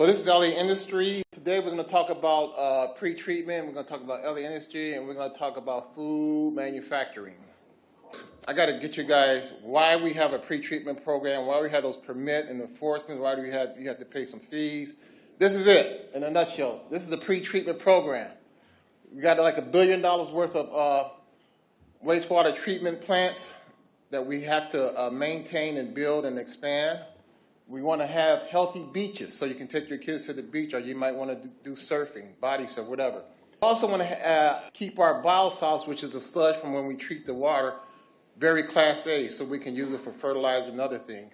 So this is LA Industry. Today we're going to talk about pre-treatment, we're going to talk about LA Industry, and we're going to talk about food manufacturing. I got to get you guys why we have a pre-treatment program, why we have those permit and enforcement, why do you have to pay some fees. This is it in a nutshell. This is a pre-treatment program. We got like $1 billion worth of wastewater treatment plants that we have to maintain and build and expand. We want to have healthy beaches so you can take your kids to the beach, or you might want to do surfing, body surf, whatever. We also want to keep our biosolids, which is the sludge from when we treat the water, very Class A, so we can use it for fertilizer and other things.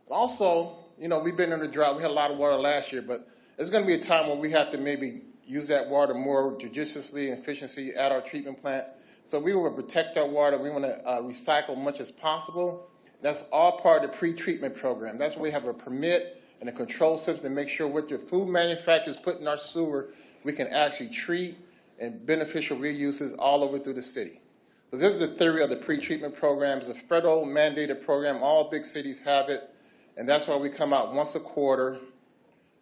Also, you know, we've been in a drought. We had a lot of water last year, but there's going to be a time when we have to maybe use that water more judiciously and efficiently at our treatment plants. So we want to protect our water. We want to recycle much as possible. That's all part of the pre-treatment program. That's where we have a permit and a control system to make sure what the food manufacturers put in our sewer, we can actually treat and beneficial reuses all over through the city. So this is the theory of the pre-treatment program. It's a federal mandated program. All big cities have it. And that's why we come out once a quarter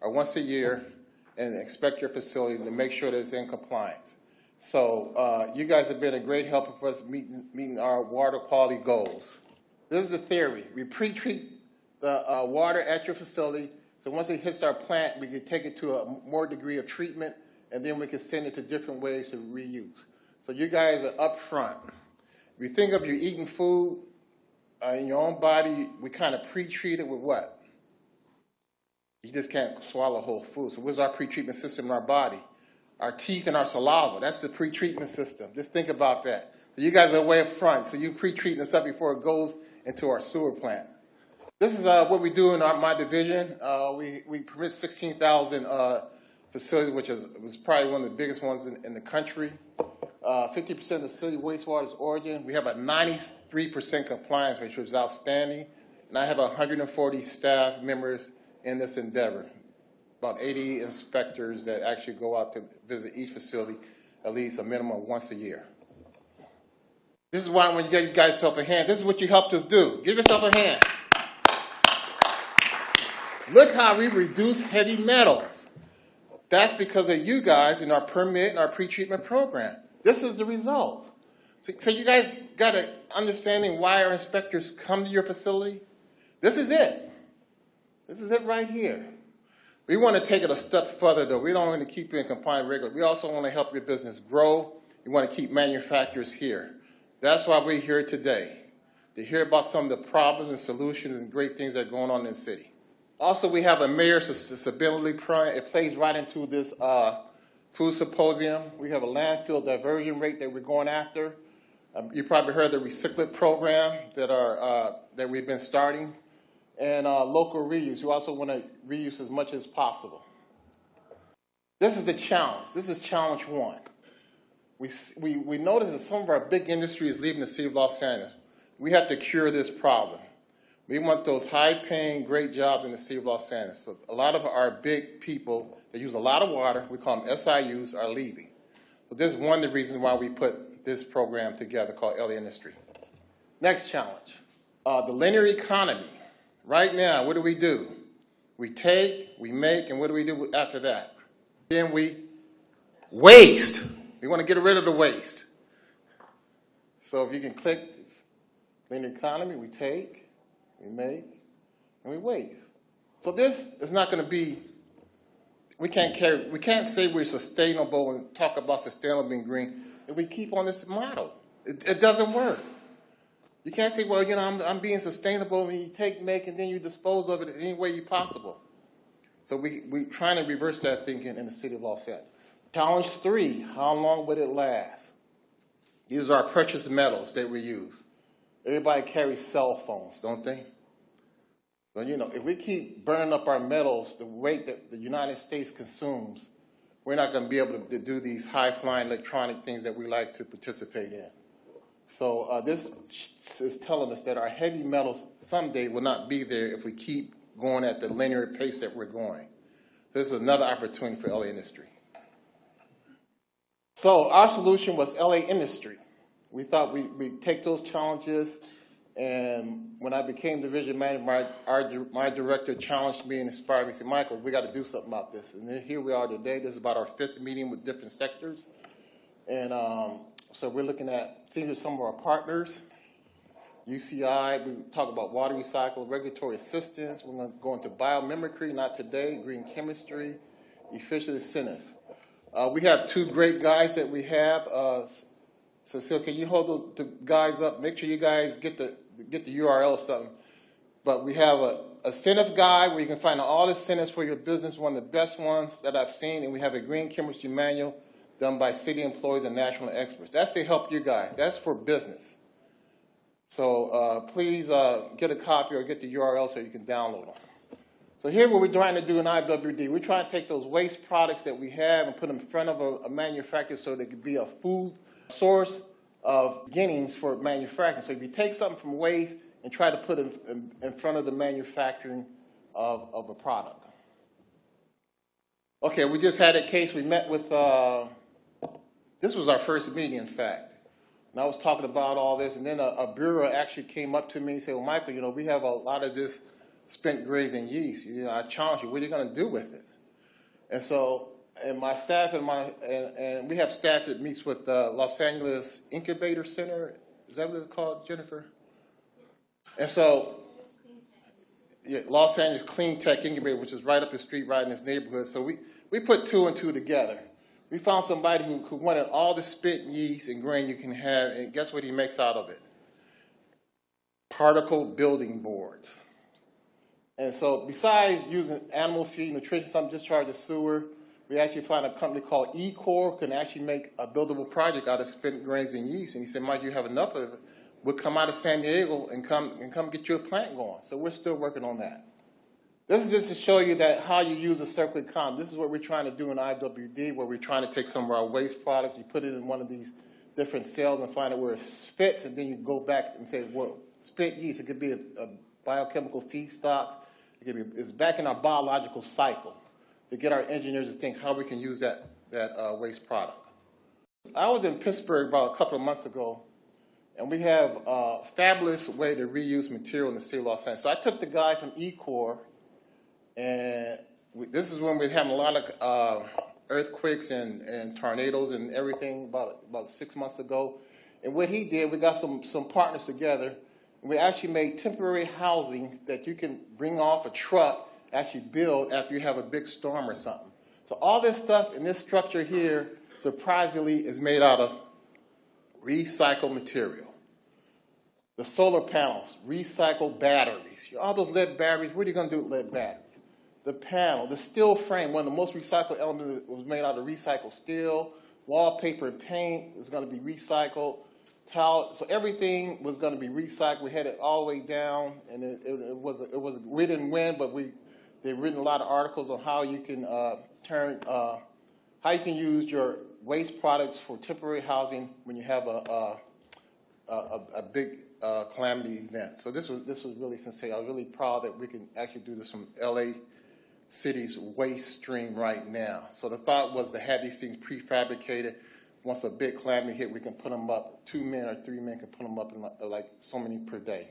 or once a year and inspect your facility to make sure that it's in compliance. So you guys have been a great help for us meeting our water quality goals. This is the theory. We pre-treat the water at your facility, so once it hits our plant, we can take it to a more degree of treatment, and then we can send it to different ways to reuse. So you guys are up front. If you think of you eating food in your own body, we kind of pre-treat it with what? You just can't swallow whole food. So what's our pre-treatment system in our body? Our teeth and our saliva. That's the pre-treatment system. Just think about that. So you guys are way up front. So you pre-treating this up before it goes into our sewer plant. This is what we do in my division. We permit 16,000 facilities, which was probably one of the biggest ones in the country. 50% of the city wastewater is origin. We have a 93% compliance rate, which is outstanding. And I have 140 staff members in this endeavor. About 80 inspectors that actually go out to visit each facility at least a minimum once a year. This is why when you give you guys yourself a hand, this is what you helped us do. Give yourself a hand. Look how we reduce heavy metals. That's because of you guys in our permit and our pre-treatment program. This is the result. So you guys got an understanding why our inspectors come to your facility? This is it. This is it right here. We want to take it a step further, though. We don't want to keep you in compliance regularly. We also want to help your business grow. We want to keep manufacturers here. That's why we're here today, to hear about some of the problems and solutions and great things that are going on in the city. Also, we have a mayor's sustainability plan. It plays right into this food symposium. We have a landfill diversion rate that we're going after. You probably heard the recycling program that we've been starting. And local reuse. We also want to reuse as much as possible. This is the challenge. This is challenge one. We notice that some of our big industry is leaving the city of Los Angeles. We have to cure this problem. We want those high-paying, great jobs in the city of Los Angeles. So a lot of our big people that use a lot of water, we call them SIUs, are leaving. So this is one of the reasons why we put this program together called LA Industry. Next challenge, the linear economy. Right now, what do? We take, we make, and what do we do after that? Then we waste. We want to get rid of the waste. So if you can click linear economy, we take, we make, and we waste. So this is not going to be, we can't say we're sustainable and talk about sustainable being green if we keep on this model. It doesn't work. You can't say, well, you know, I'm being sustainable, and you take, make, and then you dispose of it any way you possible. So we're trying to reverse that thinking in the city of Los Angeles. Challenge 3, how long would it last? These are our precious metals that we use. Everybody carries cell phones, don't they? So, you know, if we keep burning up our metals the rate that the United States consumes, we're not going to be able to do these high-flying electronic things that we like to participate in. So this is telling us that our heavy metals someday will not be there if we keep going at the linear pace that we're going. This is another opportunity for LA Industry. So our solution was LA Industry. We thought we'd take those challenges And when I became division manager, my director challenged me and inspired me. He said, Michael, we got to do something about this. And then here we are today. This is about our 5th meeting with different sectors. And so we're looking at seeing some of our partners. UCI, we talk about water recycle, regulatory assistance. We're going to go into biomimicry, not today, green chemistry, efficient incentive. We have 2 great guys that we have. Cecile, can you hold those guys up? Make sure you guys get the URL or something. But we have a incentive guide where you can find all the incentives for your business, one of the best ones that I've seen. And we have a green chemistry manual done by city employees and national experts. That's to help you guys. That's for business. So please get a copy or get the URL so you can download them. So here what we're trying to do in IWD, we're trying to take those waste products that we have and put them in front of a manufacturer so they could be a food source of beginnings for manufacturing. So if you take something from waste and try to put it in front of the manufacturing of a product. Okay, we just had a case. We met with, this was our first meeting, in fact. And I was talking about all this, and then a bureau actually came up to me and said, well, Michael, you know, we have a lot of this spent grazing yeast. You know, I challenge you, what are you going to do with it? And so, and my staff and we have staff that meets with Los Angeles Incubator Center. Is that what it's called, Jennifer? And so, yeah, Los Angeles Clean Tech Incubator, which is right up the street, right in this neighborhood. So we put 2 and 2 together. We found somebody who wanted all the spent yeast and grain you can have, and guess what he makes out of it? Particle building boards. And so besides using animal feed, nutrition, some discharge to sewer, we actually found a company called eCore can actually make a buildable project out of spent grains and yeast. And he said, Mike, you have enough of it. We'll come out of San Diego and come get you a plant going. So we're still working on that. This is just to show you that how you use a circular economy. This is what we're trying to do in IWD, where we're trying to take some of our waste products, you put it in one of these different cells and find out where it fits, and then you go back and say, well, spent yeast, it could be a biochemical feedstock. It's back in our biological cycle to get our engineers to think how we can use that waste product. I was in Pittsburgh about a couple of months ago, and we have a fabulous way to reuse material in the city of Los Angeles. So I took the guy from eCore, and this is when we're having a lot of earthquakes and tornadoes and everything about 6 months ago. And what he did, we got some partners together, and we actually made temporary housing that you can bring off a truck, actually build after you have a big storm or something. So all this stuff in this structure here, surprisingly, is made out of recycled material. The solar panels, recycled batteries. All those lead batteries, what are you going to do with lead batteries? The panel, the steel frame, one of the most recycled elements was made out of recycled steel. Wallpaper and paint was going to be recycled. Towel, so everything was going to be recycled. We had it all the way down, and we didn't win, but they've written a lot of articles on how you can how you can use your waste products for temporary housing when you have a big calamity event. So this was really sincere. I was really proud that we can actually do this from LA City's waste stream right now. So the thought was to have these things prefabricated. Once a big calamity hit, we can put them up. 2 men or 3 men can put them up in like so many per day.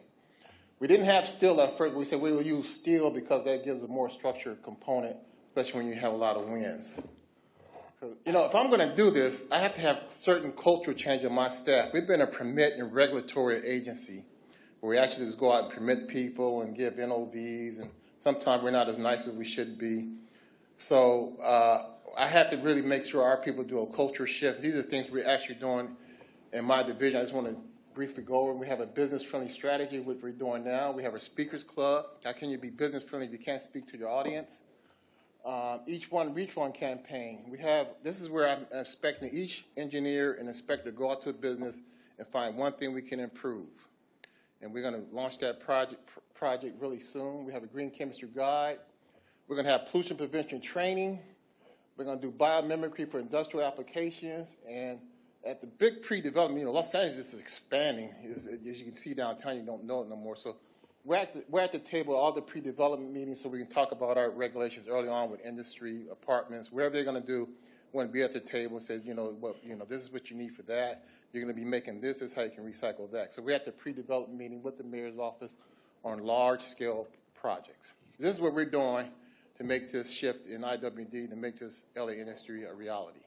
We didn't have steel at first. We said we will use steel because that gives a more structured component, especially when you have a lot of winds. You know, if I'm going to do this, I have to have certain cultural change in my staff. We've been a permit and regulatory agency where we actually just go out and permit people and give NOVs, and sometimes we're not as nice as we should be. So I have to really make sure our people do a culture shift. These are things we're actually doing in my division. I just want to briefly go over. We have a business-friendly strategy, which we're doing now. We have a speakers club. How can you be business-friendly if you can't speak to your audience? Each one, reach one campaign. This is where I'm expecting each engineer and inspector to go out to a business and find one thing we can improve. And we're going to launch that project really soon. We have a green chemistry guide. We're going to have pollution prevention training. We're going to do biomimicry for industrial applications. And at the big pre-development, you know, Los Angeles is expanding. As you can see downtown, you don't know it no more. So we're at the table, all the pre-development meetings, so we can talk about our regulations early on with industry, apartments, whatever they're going to do. want to be at the table and say, this is what you need for that. You're going to be making this. This is how you can recycle that. So we're at the pre-development meeting with the mayor's office on large-scale projects. This is what we're doing to make this shift in IWD, to make this LA industry a reality.